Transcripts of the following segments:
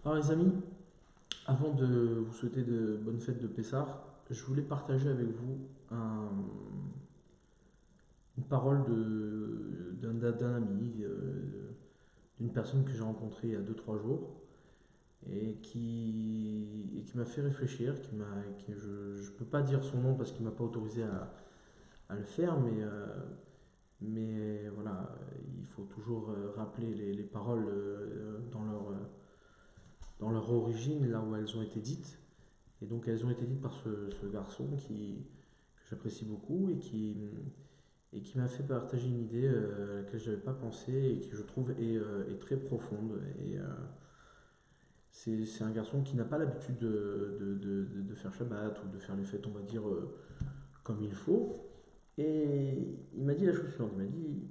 Alors les amis, avant de vous souhaiter de bonnes fêtes de Pessah, je voulais partager avec vous une parole d'un ami, d'une personne que j'ai rencontrée il y a 2 3 jours et qui m'a fait réfléchir, je ne peux pas dire son nom parce qu'il ne m'a pas autorisé à le faire, mais voilà, il faut toujours rappeler les paroles dans leur origine, là où elles ont été dites. Et donc elles ont été dites par ce garçon que j'apprécie beaucoup et qui m'a fait partager une idée à laquelle je n'avais pas pensé et qui je trouve est très profonde. C'est un garçon qui n'a pas l'habitude de faire Shabbat ou de faire les fêtes, on va dire, comme il faut. Et il m'a dit la chose suivante, il m'a dit,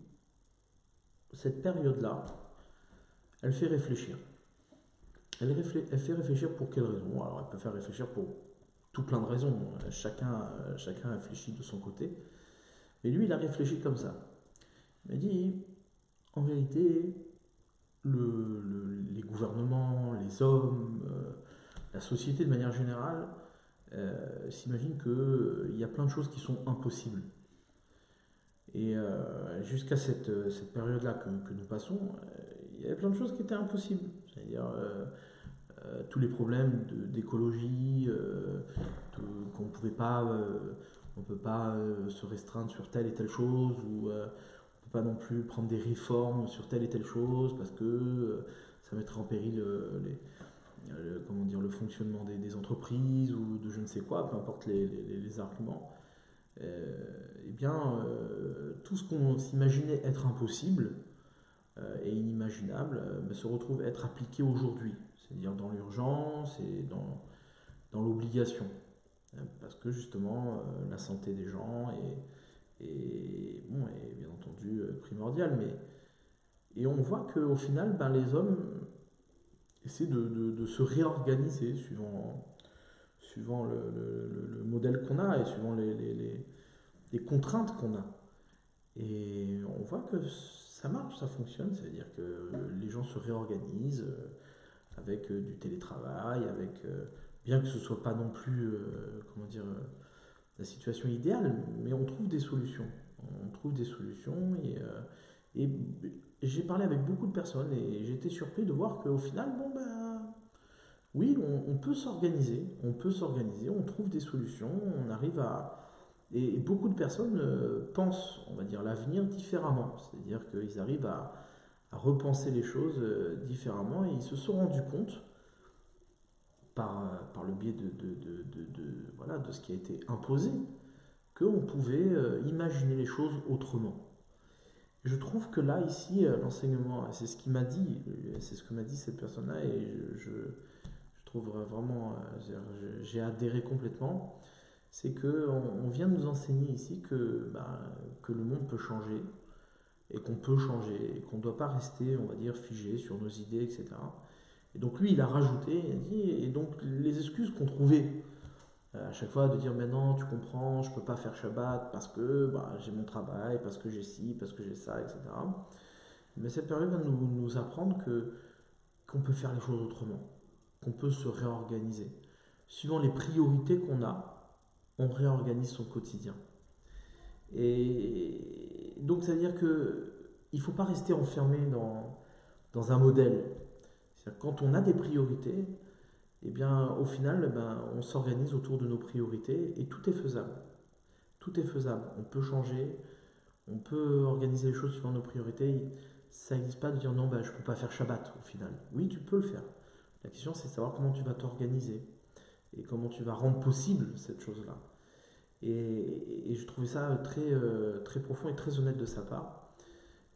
cette période-là, elle fait réfléchir. Elle fait réfléchir pour quelle raison? Alors elle peut faire réfléchir pour tout plein de raisons. Chacun réfléchit de son côté. Mais lui, il a réfléchi comme ça. Il m'a dit, en réalité, les gouvernements, les hommes, la société de manière générale, s'imaginent qu'il y a plein de choses qui sont impossibles. Et jusqu'à cette période-là que nous passons, il y avait plein de choses qui étaient impossibles. C'est-à-dire tous les problèmes d'écologie, qu'on ne pouvait pas, on peut pas se restreindre sur telle et telle chose, ou on ne peut pas non plus prendre des réformes sur telle et telle chose parce que ça mettrait en péril comment dire, le fonctionnement des entreprises ou de je ne sais quoi, peu importe les arguments. Eh bien, tout ce qu'on s'imaginait être impossible et inimaginable se retrouve être appliqué aujourd'hui, c'est-à-dire dans l'urgence et dans l'obligation. Parce que justement, la santé des gens est bien entendu primordiale. Et on voit qu'au final, ben, les hommes essaient de se réorganiser suivant le modèle qu'on a et suivant les contraintes qu'on a. Et on voit que ça marche, ça fonctionne, c'est-à-dire que les gens se réorganisent avec du télétravail, bien que ce ne soit pas non plus, comment dire, la situation idéale, mais on trouve des solutions. On trouve des solutions et j'ai parlé avec beaucoup de personnes et j'ai été surpris de voir qu'au final, bon ben, oui, on peut s'organiser, on trouve des solutions, on arrive à... Et beaucoup de personnes pensent, on va dire, l'avenir différemment. C'est-à-dire qu'ils arrivent à repenser les choses différemment et ils se sont rendus compte par le biais voilà, de ce qui a été imposé qu'on pouvait imaginer les choses autrement. Je trouve que là, ici, l'enseignement, c'est ce qu'il m'a dit, c'est ce que m'a dit cette personne-là, et je trouve vraiment, j'ai adhéré complètement, c'est qu'on vient nous enseigner ici que le monde peut changer, et qu'on peut changer, et qu'on ne doit pas rester, on va dire, figé sur nos idées, etc. Et donc lui, il a rajouté, il a dit, et donc les excuses qu'on trouvait à chaque fois de dire mais non tu comprends je peux pas faire Shabbat parce que bah, j'ai mon travail, parce que j'ai ci, parce que j'ai ça, etc. Mais cette période va nous apprendre qu'on peut faire les choses autrement, qu'on peut se réorganiser. Suivant les priorités qu'on a, on réorganise son quotidien. Et donc ça veut dire que il ne faut pas rester enfermé dans un modèle. C'est-à-dire, quand on a des priorités, eh bien, au final, eh ben, on s'organise autour de nos priorités et tout est faisable. Tout est faisable. On peut changer, on peut organiser les choses suivant nos priorités. Ça n'existe pas de dire non, ben, je ne peux pas faire Shabbat au final. Oui, tu peux le faire. La question, c'est de savoir comment tu vas t'organiser et comment tu vas rendre possible cette chose-là. Et je trouvais ça très profond et très honnête de sa part.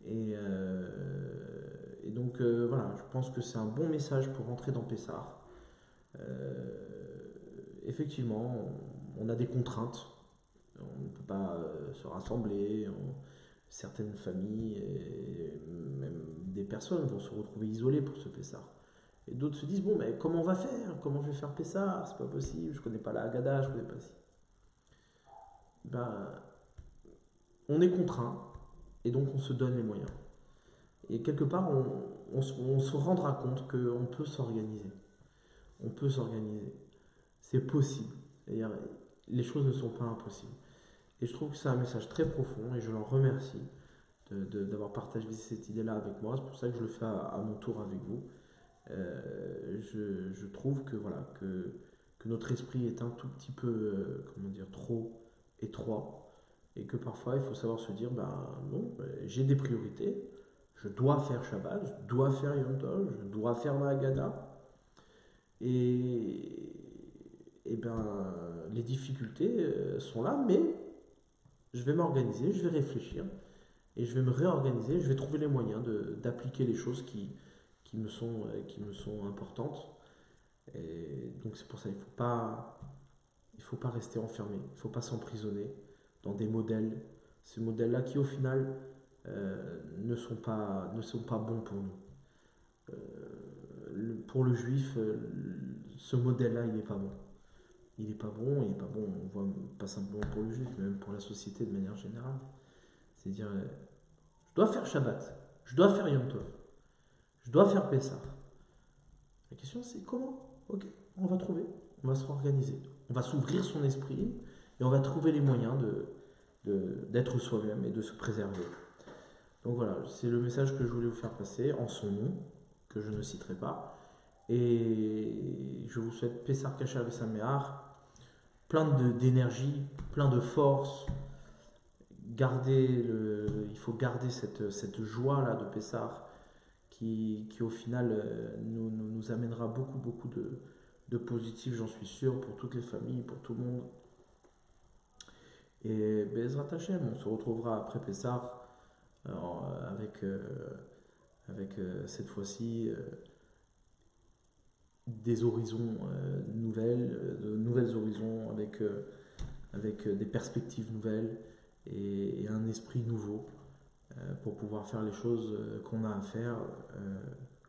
Et donc, voilà, je pense que c'est un bon message pour rentrer dans Pessah. Effectivement, on a des contraintes. On ne peut pas se rassembler. Certaines familles et même des personnes vont se retrouver isolées pour ce Pessah. Et d'autres se disent bon, mais comment on va faire? Comment je vais faire Pessah? C'est pas possible. Je connais pas la Haggadah, je connais pas si. Ben, on est contraint et donc on se donne les moyens. Et quelque part, on se rendra compte qu'on peut s'organiser. on peut s'organiser. C'est possible. C'est-à-dire, les choses ne sont pas impossibles. Et je trouve que c'est un message très profond et je l'en remercie d'avoir partagé cette idée-là avec moi. C'est pour ça que je le fais à mon tour avec vous. Je trouve que, voilà, que notre esprit est un tout petit peu, comment dire, trop étroit et que parfois il faut savoir se dire, ben non, j'ai des priorités, je dois faire Shabbat, je dois faire Yom Tov, je dois faire ma Haggadah et, et ben les difficultés sont là, mais je vais m'organiser, je vais réfléchir et je vais me réorganiser, je vais trouver les moyens d'appliquer les choses qui me sont importantes. Et donc c'est pour ça, il faut pas rester enfermé, il ne faut pas s'emprisonner dans des modèles, ces modèles-là qui au final ne sont pas bons pour nous. Pour le juif, ce modèle-là, il n'est pas bon. Il n'est pas bon, il n'est pas bon, on voit pas simplement pour le juif, mais même pour la société de manière générale. C'est-à-dire, je dois faire Shabbat, je dois faire Yom Tov, je dois faire Pessah. La question c'est comment? Ok, on va trouver, on va se réorganiser, on va s'ouvrir son esprit et on va trouver les moyens d'être soi-même et de se préserver. Donc voilà, c'est le message que je voulais vous faire passer en son nom, que je ne citerai pas. Et je vous souhaite Pessar Kasher et Sameach, plein d'énergie, plein de force. Il faut garder cette joie-là de Pessar qui au final nous amènera beaucoup de positif, j'en suis sûr, pour toutes les familles, pour tout le monde. Et Bezrat Hashem, on se retrouvera après Pessar avec cette fois-ci des horizons de nouvelles horizons avec des perspectives nouvelles et un esprit nouveau pour pouvoir faire les choses qu'on a à faire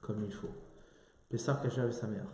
comme il faut. Pessar Kacha et sa mère.